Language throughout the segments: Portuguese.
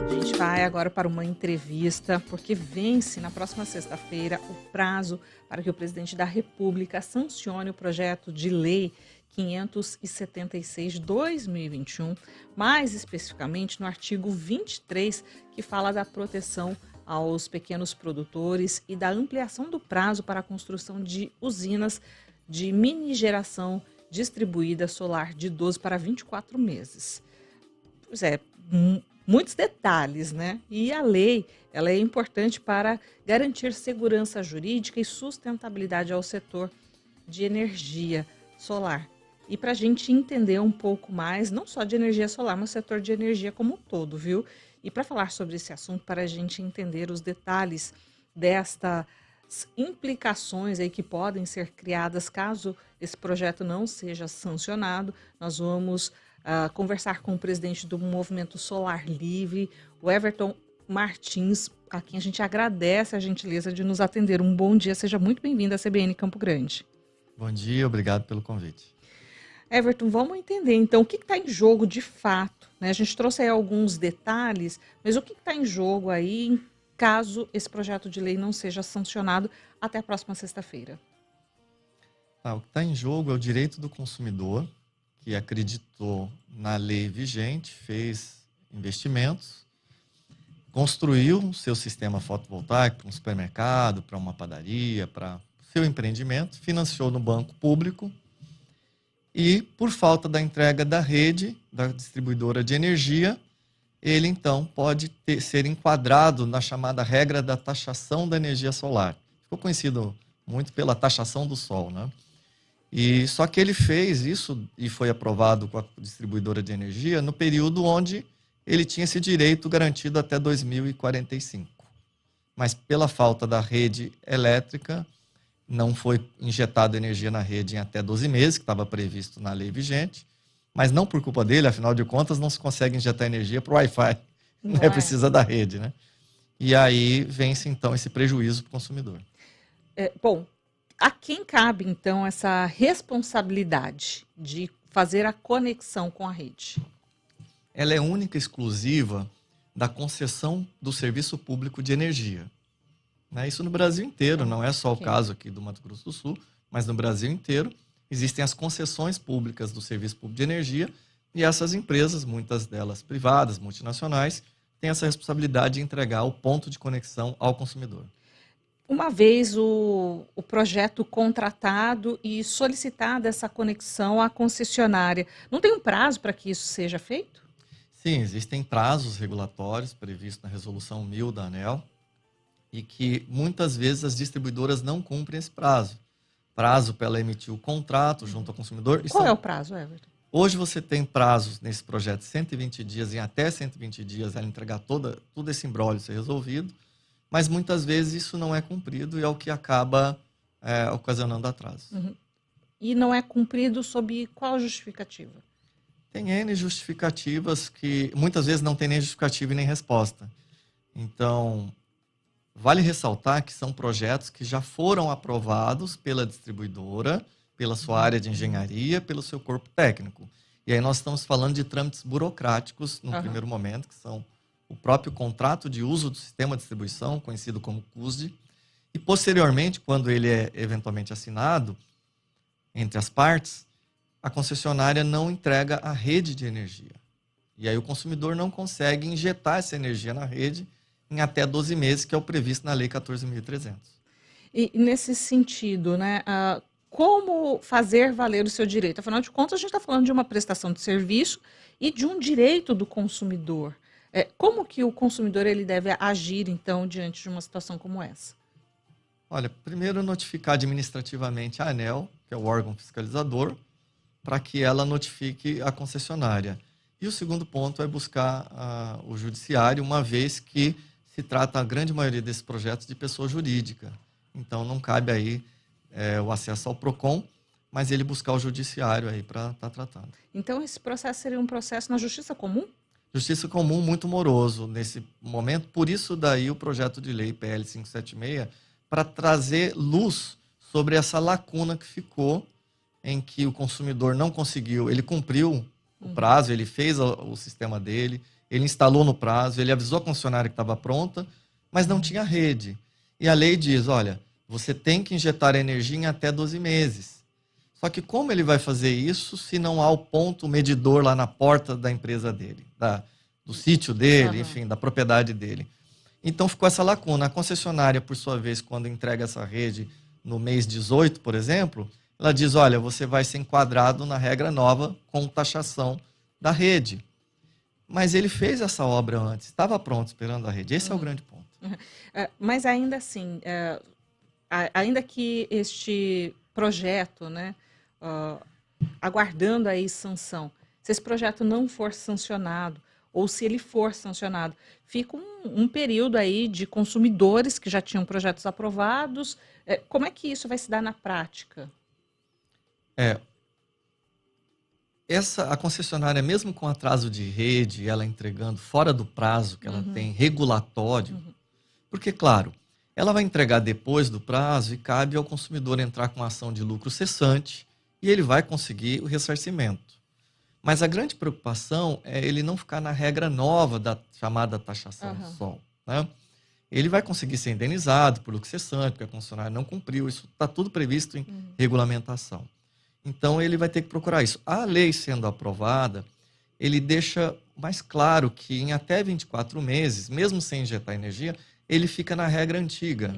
A gente vai agora para uma entrevista, porque vence na próxima sexta-feira o prazo para que o presidente da República sancione o projeto de lei 576 de 2021, mais especificamente no artigo 23, que fala da proteção aos pequenos produtores e da ampliação do prazo para a construção de usinas de mini geração distribuída solar de 12 para 24 meses. Pois é, muitos detalhes, né? E a lei, ela é importante para garantir segurança jurídica e sustentabilidade ao setor de energia solar. E para a gente entender um pouco mais, não só de energia solar, mas o setor de energia como um todo, viu? E para falar sobre esse assunto, para a gente entender os detalhes destas implicações aí que podem ser criadas caso esse projeto não seja sancionado, nós vamos conversar com o presidente do Movimento Solar Livre, o Everton Martins, a quem a gente agradece a gentileza de nos atender. Um bom dia, seja muito bem-vindo à CBN Campo Grande. Bom dia, obrigado pelo convite. Everton, vamos entender então o que está em jogo de fato, né? A gente trouxe aí alguns detalhes, mas o que está em jogo aí caso esse projeto de lei não seja sancionado até a próxima sexta-feira? O que está em jogo é o direito do consumidor, que acreditou na lei vigente, fez investimentos, construiu seu sistema fotovoltaico para um supermercado, para uma padaria, para seu empreendimento, financiou no banco público e, por falta da entrega da rede, da distribuidora de energia, ele então pode ser enquadrado na chamada regra da taxação da energia solar. Ficou conhecido muito pela taxação do sol, né? E só que ele fez isso e foi aprovado com a distribuidora de energia no período onde ele tinha esse direito garantido até 2045. Mas pela falta da rede elétrica, não foi injetada energia na rede em até 12 meses, que estava previsto na lei vigente, mas não por culpa dele, afinal de contas, não se consegue injetar energia para o Wi-Fi, né? Precisa da rede, né? E aí vence então esse prejuízo para o consumidor. Bom, a quem cabe, então, essa responsabilidade de fazer a conexão com a rede? Ela é única e exclusiva da concessão do serviço público de energia. Isso no Brasil inteiro, não é só o caso aqui do Mato Grosso do Sul, mas no Brasil inteiro existem as concessões públicas do serviço público de energia e essas empresas, muitas delas privadas, multinacionais, têm essa responsabilidade de entregar o ponto de conexão ao consumidor. Uma vez o projeto contratado e solicitada essa conexão à concessionária, não tem um prazo para que isso seja feito? Sim, existem prazos regulatórios previstos na Resolução 1000 da ANEEL e que muitas vezes as distribuidoras não cumprem esse prazo. Prazo para ela emitir o contrato junto ao consumidor. Qual é o prazo, Everton? Hoje você tem prazos nesse projeto de 120 dias, em até 120 dias ela entregar todo esse imbróglio ser resolvido, mas muitas vezes isso não é cumprido e é o que acaba ocasionando atraso. Uhum. E não é cumprido sob qual justificativa? Tem N justificativas que muitas vezes não tem nem justificativa e nem resposta. Então, vale ressaltar que são projetos que já foram aprovados pela distribuidora, pela sua área de engenharia, pelo seu corpo técnico. E aí nós estamos falando de trâmites burocráticos no primeiro momento, que são o próprio contrato de uso do sistema de distribuição, conhecido como CUSD, e posteriormente, quando ele é eventualmente assinado entre as partes, a concessionária não entrega a rede de energia. E aí o consumidor não consegue injetar essa energia na rede em até 12 meses, que é o previsto na Lei 14.300. E nesse sentido, né, como fazer valer o seu direito? Afinal de contas, a gente está falando de uma prestação de serviço e de um direito do consumidor. Como que o consumidor ele deve agir, então, diante de uma situação como essa? Olha, primeiro notificar administrativamente a ANEEL, que é o órgão fiscalizador, para que ela notifique a concessionária. E o segundo ponto é buscar o judiciário, uma vez que se trata, a grande maioria desses projetos, de pessoa jurídica. Então, não cabe aí o acesso ao PROCON, mas ele buscar o judiciário aí para estar tratando. Então, esse processo seria um processo na Justiça Comum? Justiça Comum muito moroso nesse momento, por isso daí o projeto de lei PL 576, para trazer luz sobre essa lacuna que ficou, em que o consumidor não conseguiu, ele cumpriu o prazo, ele fez o sistema dele, ele instalou no prazo, ele avisou a concessionária que estava pronta, mas não tinha rede. E a lei diz, olha, você tem que injetar energia em até 12 meses. Só que como ele vai fazer isso se não há o ponto medidor lá na porta da empresa dele, do sítio dele, enfim, da propriedade dele? Então ficou essa lacuna. A concessionária, por sua vez, quando entrega essa rede no mês 18, por exemplo, ela diz, olha, você vai ser enquadrado na regra nova com taxação da rede. Mas ele fez essa obra antes, estava pronto esperando a rede. Esse é o grande ponto. Mas ainda assim, ainda que este projeto, né, aguardando aí sanção, se esse projeto não for sancionado, ou se ele for sancionado, fica um período aí de consumidores que já tinham projetos aprovados. Como é que isso vai se dar na prática? A concessionária, mesmo com atraso de rede, ela entregando fora do prazo que ela tem regulatório, porque, claro, ela vai entregar depois do prazo e cabe ao consumidor entrar com ação de lucro cessante e ele vai conseguir o ressarcimento. Mas a grande preocupação é ele não ficar na regra nova da chamada taxação do sol, né? Ele vai conseguir ser indenizado por lucro cessante, porque a concessionária não cumpriu, isso está tudo previsto em regulamentação. Então, ele vai ter que procurar isso. A lei sendo aprovada, ele deixa mais claro que em até 24 meses, mesmo sem injetar energia, ele fica na regra antiga.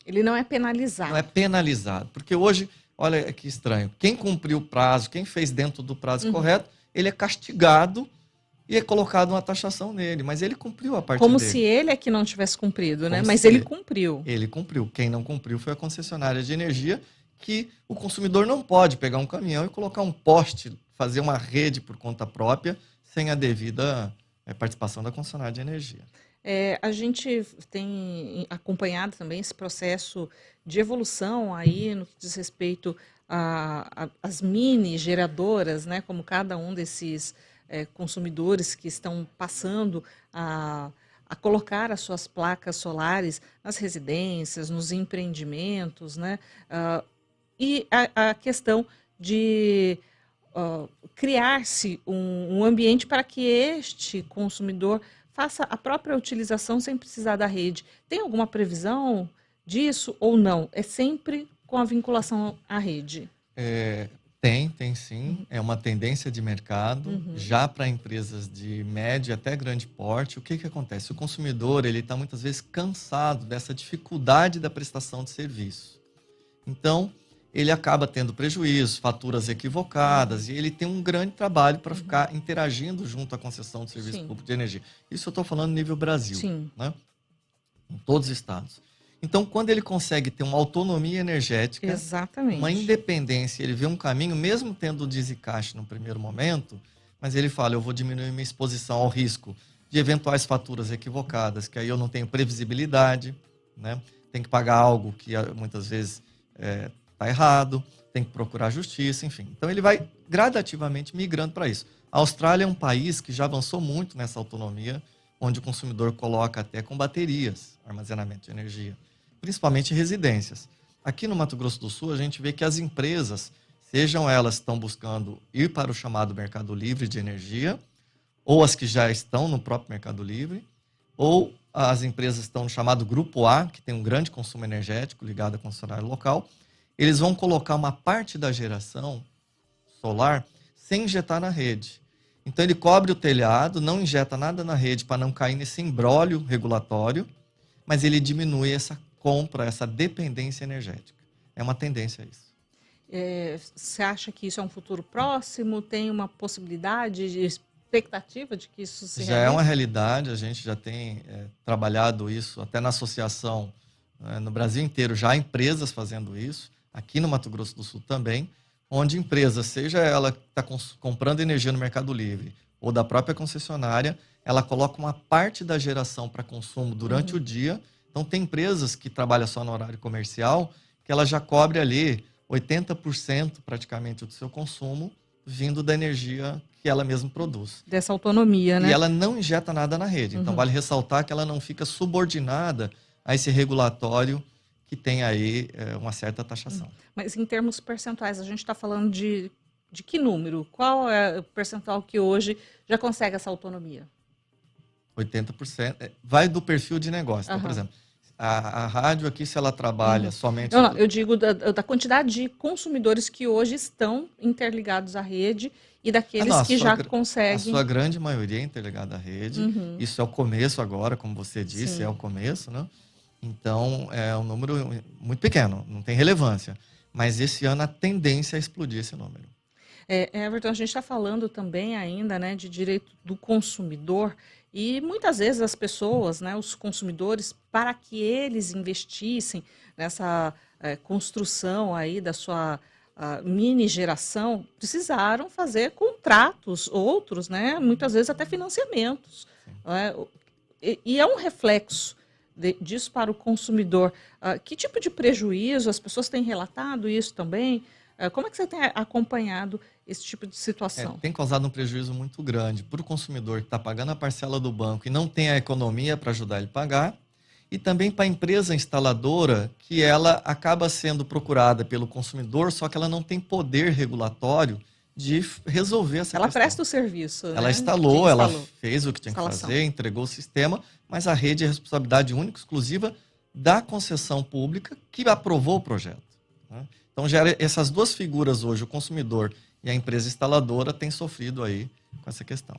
Ele não é penalizado. Não é penalizado. Porque hoje, olha que estranho, quem cumpriu o prazo, quem fez dentro do prazo correto, ele é castigado e é colocado uma taxação nele. Mas ele cumpriu a parte dele. Como se ele é que não tivesse cumprido, né? Como Mas se ele cumpriu. Ele cumpriu. Quem não cumpriu foi a concessionária de energia, que o consumidor não pode pegar um caminhão e colocar um poste, fazer uma rede por conta própria, sem a devida participação da concessionária de energia. A gente tem acompanhado também esse processo de evolução aí no que diz respeito às mini geradoras, né? Como cada um desses consumidores que estão passando a colocar as suas placas solares nas residências, nos empreendimentos, né? E a questão de criar-se um ambiente para que este consumidor faça a própria utilização sem precisar da rede. Tem alguma previsão disso ou não? É sempre com a vinculação à rede? Tem sim. É uma tendência de mercado, já para empresas de médio até grande porte. O que acontece? O consumidor ele está muitas vezes cansado dessa dificuldade da prestação de serviço. Então, ele acaba tendo prejuízos, faturas equivocadas, e ele tem um grande trabalho para ficar interagindo junto à concessão de serviço público de energia. Isso eu estou falando nível Brasil, né? Em todos os estados. Então, quando ele consegue ter uma autonomia energética, uma independência, ele vê um caminho, mesmo tendo o desencaixe no primeiro momento, mas ele fala, eu vou diminuir minha exposição ao risco de eventuais faturas equivocadas, que aí eu não tenho previsibilidade, né? Tem que pagar algo que muitas vezes está errado, tem que procurar justiça, enfim. Então ele vai gradativamente migrando para isso. A Austrália é um país que já avançou muito nessa autonomia, onde o consumidor coloca até com baterias armazenamento de energia, principalmente em residências. Aqui no Mato Grosso do Sul, a gente vê que as empresas, sejam elas que estão buscando ir para o chamado mercado livre de energia, ou as que já estão no próprio mercado livre, ou as empresas que estão no chamado Grupo A, que tem um grande consumo energético ligado à concessionária local, eles vão colocar uma parte da geração solar sem injetar na rede. Então ele cobre o telhado, não injeta nada na rede para não cair nesse imbróglio regulatório, mas ele diminui essa compra, essa dependência energética. É uma tendência a isso. Você acha que isso é um futuro próximo? Tem uma possibilidade de expectativa de que isso se já realize? É uma realidade, a gente já tem trabalhado isso até na associação, no Brasil inteiro, já há empresas fazendo isso. Aqui no Mato Grosso do Sul também, onde empresa, seja ela que está comprando energia no Mercado Livre ou da própria concessionária, ela coloca uma parte da geração para consumo durante o dia. Então, tem empresas que trabalham só no horário comercial, que ela já cobre ali 80% praticamente do seu consumo vindo da energia que ela mesma produz. Dessa autonomia, né? E ela não injeta nada na rede. Então, vale ressaltar que ela não fica subordinada a esse regulatório que tem aí uma certa taxação. Mas em termos percentuais, a gente está falando de que número? Qual é o percentual que hoje já consegue essa autonomia? 80%. Vai do perfil de negócio. Então, por exemplo, a rádio aqui, se ela trabalha somente... Não, eu digo da quantidade de consumidores que hoje estão interligados à rede e daqueles que já conseguem... A sua grande maioria é interligada à rede. Isso é o começo agora, como você disse, é o começo, né? Então, é um número muito pequeno, não tem relevância. Mas esse ano a tendência é explodir esse número. Everton, a gente está falando também ainda, né, de direito do consumidor e muitas vezes as pessoas, né, os consumidores, para que eles investissem nessa construção aí da sua mini geração, precisaram fazer contratos, outros, né, muitas vezes até financiamentos. Né, e é um reflexo disso para o consumidor. Que tipo de prejuízo? As pessoas têm relatado isso também? Como é que você tem acompanhado esse tipo de situação? Tem causado um prejuízo muito grande para o consumidor que está pagando a parcela do banco e não tem a economia para ajudar ele a pagar, e também para a empresa instaladora, que ela acaba sendo procurada pelo consumidor, só que ela não tem poder regulatório de resolver essa questão. Ela presta o serviço, Ela né? instalou, ela fez o que tinha que fazer, entregou o sistema, mas a rede é responsabilidade única, exclusiva da concessão pública que aprovou o projeto. Né? Então, essas duas figuras hoje, o consumidor e a empresa instaladora, têm sofrido aí com essa questão.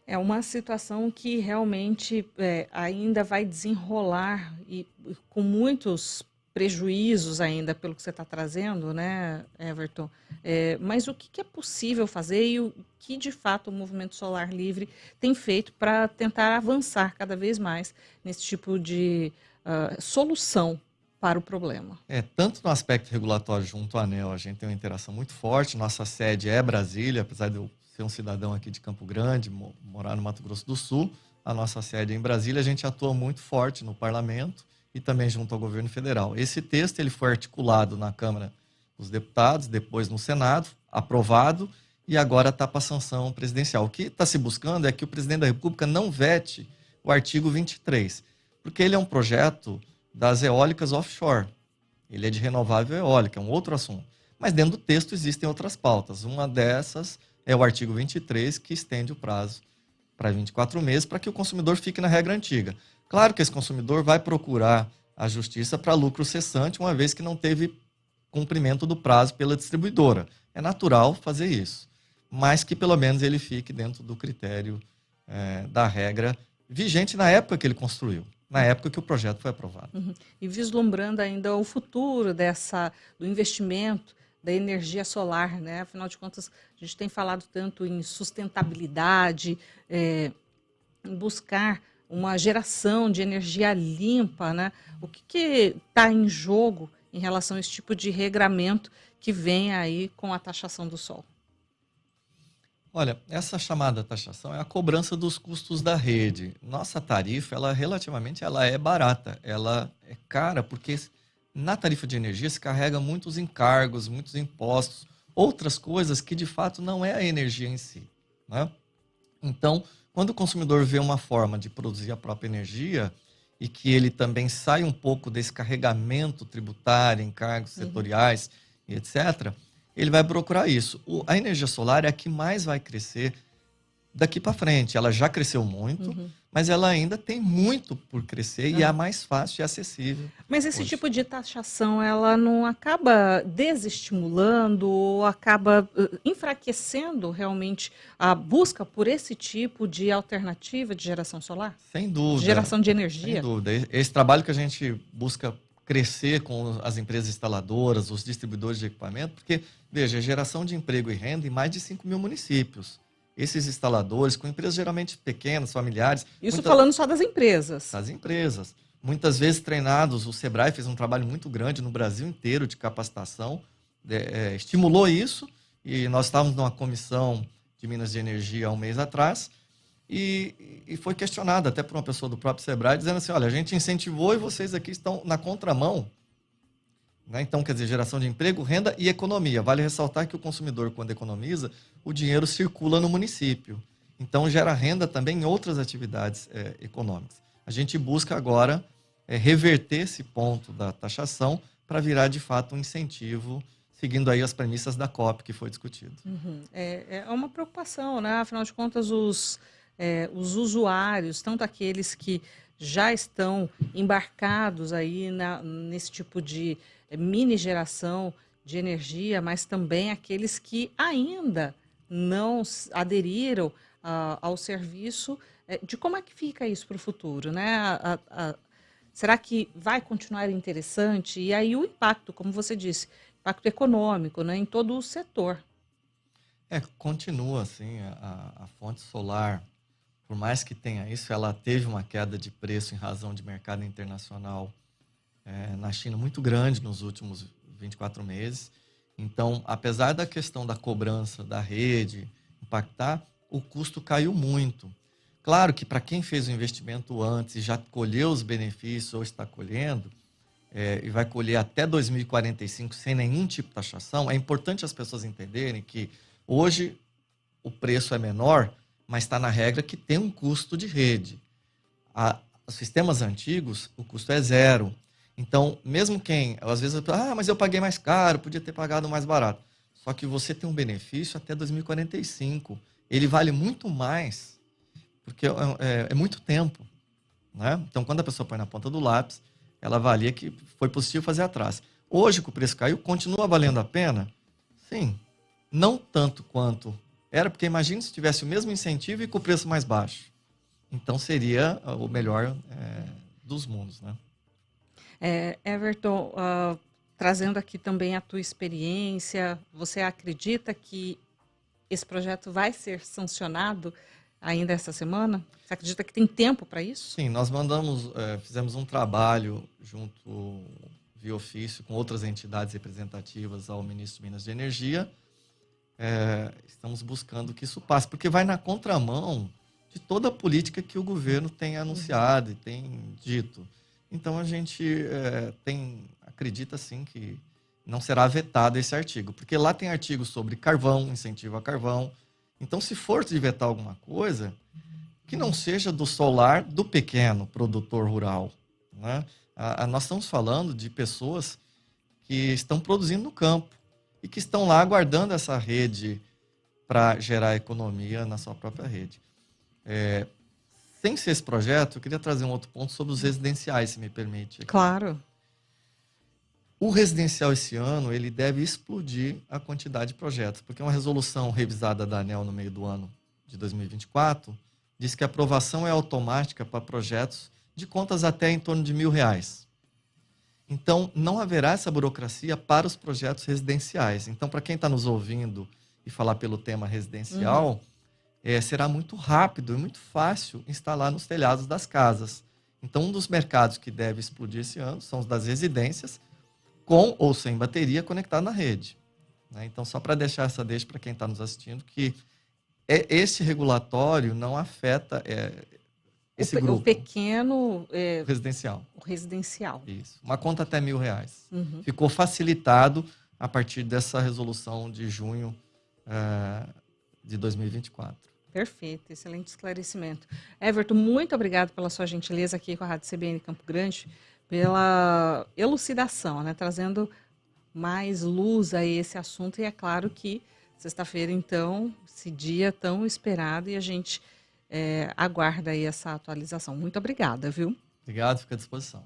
É uma situação que realmente ainda vai desenrolar e com muitos prejuízos ainda, pelo que você está trazendo, né, Everton? Mas o que é possível fazer e o que, de fato, o Movimento Solar Livre tem feito para tentar avançar cada vez mais nesse tipo de solução para o problema? Tanto no aspecto regulatório junto à ANEEL, a gente tem uma interação muito forte. Nossa sede é Brasília, apesar de eu ser um cidadão aqui de Campo Grande, morar no Mato Grosso do Sul, a nossa sede é em Brasília, a gente atua muito forte no parlamento e também junto ao governo federal. Esse texto ele foi articulado na Câmara dos Deputados, depois no Senado, aprovado, e agora está para a sanção presidencial. O que está se buscando é que o presidente da República não vete o artigo 23, porque ele é um projeto das eólicas offshore. Ele é de renovável eólica, é um outro assunto. Mas dentro do texto existem outras pautas. Uma dessas é o artigo 23, que estende o prazo para 24 meses, para que o consumidor fique na regra antiga. Claro que esse consumidor vai procurar a justiça para lucro cessante, uma vez que não teve cumprimento do prazo pela distribuidora. É natural fazer isso, mas que pelo menos ele fique dentro do critério da regra vigente na época que ele construiu, na época que o projeto foi aprovado. E vislumbrando ainda o futuro do investimento da energia solar, né? Afinal de contas, a gente tem falado tanto em sustentabilidade, em buscar uma geração de energia limpa, né? O que está em jogo em relação a esse tipo de regramento que vem aí com a taxação do sol? Olha, essa chamada taxação é a cobrança dos custos da rede. Nossa tarifa, ela é barata. Ela é cara porque na tarifa de energia se carrega muitos encargos, muitos impostos, outras coisas que de fato não é a energia em si, né? Então, quando o consumidor vê uma forma de produzir a própria energia e que ele também sai um pouco desse carregamento tributário, encargos setoriais e etc., ele vai procurar isso. A energia solar é a que mais vai crescer daqui para frente. Ela já cresceu muito, mas ela ainda tem muito por crescer e é a mais fácil e acessível. Mas esse tipo de taxação, ela não acaba desestimulando ou acaba enfraquecendo realmente a busca por esse tipo de alternativa de geração solar? Sem dúvida. De geração de energia? Sem dúvida. Esse trabalho que a gente busca crescer com as empresas instaladoras, os distribuidores de equipamento, porque, veja, geração de emprego e renda em mais de 5 mil municípios. Esses instaladores, com empresas geralmente pequenas, familiares... Isso falando só das empresas. Das empresas. Muitas vezes treinados, o Sebrae fez um trabalho muito grande no Brasil inteiro de capacitação, estimulou isso, e nós estávamos numa comissão de Minas de Energia há um mês atrás, e foi questionado até por uma pessoa do próprio Sebrae, dizendo assim, olha, a gente incentivou e vocês aqui estão na contramão. Né? Então, quer dizer, geração de emprego, renda e economia. Vale ressaltar que o consumidor, quando economiza, o dinheiro circula no município. Então, gera renda também em outras atividades econômicas. A gente busca agora reverter esse ponto da taxação para virar, de fato, um incentivo, seguindo aí as premissas da COP que foi discutido. É uma preocupação, né? Afinal de contas, os os usuários, tanto aqueles que já estão embarcados aí nesse tipo de mini geração de energia, mas também aqueles que ainda não aderiram ao serviço, de como é que fica isso para o futuro, né? Será que vai continuar interessante? E aí o impacto, como você disse, impacto econômico, né, em todo o setor. Continua assim, a fonte solar, por mais que tenha isso, ela teve uma queda de preço em razão de mercado internacional na China muito grande nos últimos 24 meses. Então, apesar da questão da cobrança da rede impactar, o custo caiu muito. Claro que para quem fez o investimento antes e já colheu os benefícios ou está colhendo, e vai colher até 2045 sem nenhum tipo de taxação, é importante as pessoas entenderem que hoje o preço é menor, mas está na regra que tem um custo de rede. Os sistemas antigos, o custo é zero. Então, mesmo quem, às vezes, mas eu paguei mais caro, podia ter pagado mais barato. Só que você tem um benefício até 2045. Ele vale muito mais, porque é muito tempo, né? Então, quando a pessoa põe na ponta do lápis, ela avalia que foi possível fazer atrás. Hoje, que o preço caiu, continua valendo a pena? Sim. Não tanto quanto era, porque imagine se tivesse o mesmo incentivo e com o preço mais baixo. Então, seria o melhor dos mundos, né? Everton, trazendo aqui também a tua experiência, você acredita que esse projeto vai ser sancionado ainda essa semana? Você acredita que tem tempo para isso? Sim, nós fizemos um trabalho junto, via ofício, com outras entidades representativas ao ministro de Minas e Energia. Estamos buscando que isso passe, porque vai na contramão de toda a política que o governo tem anunciado e tem dito. Então, a gente acredita, sim, que não será vetado esse artigo, porque lá tem artigos sobre carvão, incentivo a carvão. Então, se for de vetar alguma coisa, que não seja do solar do pequeno produtor rural, né? Nós estamos falando de pessoas que estão produzindo no campo e que estão lá aguardando essa rede para gerar economia na sua própria rede. Sem ser esse projeto, eu queria trazer um outro ponto sobre os residenciais, se me permite. Claro. O residencial esse ano, ele deve explodir a quantidade de projetos, porque uma resolução revisada da ANEEL no meio do ano de 2024 diz que a aprovação é automática para projetos de contas até em torno de R$1.000. Então, não haverá essa burocracia para os projetos residenciais. Então, para quem está nos ouvindo e falar pelo tema residencial, será muito rápido e muito fácil instalar nos telhados das casas. Então, um dos mercados que deve explodir esse ano são os das residências, com ou sem bateria conectado na rede. Então, só para deixar essa deixa para quem está nos assistindo, que esse regulatório não afeta esse grupo. O pequeno... residencial. O residencial. Isso. Uma conta até R$1.000. Ficou facilitado a partir dessa resolução de junho de 2024. Perfeito, excelente esclarecimento. Everton, muito obrigado pela sua gentileza aqui com a Rádio CBN Campo Grande, pela elucidação, né, trazendo mais luz a esse assunto. E é claro que sexta-feira, então, esse dia tão esperado, e a gente aguarda aí essa atualização. Muito obrigada, viu? Obrigado, fica à disposição.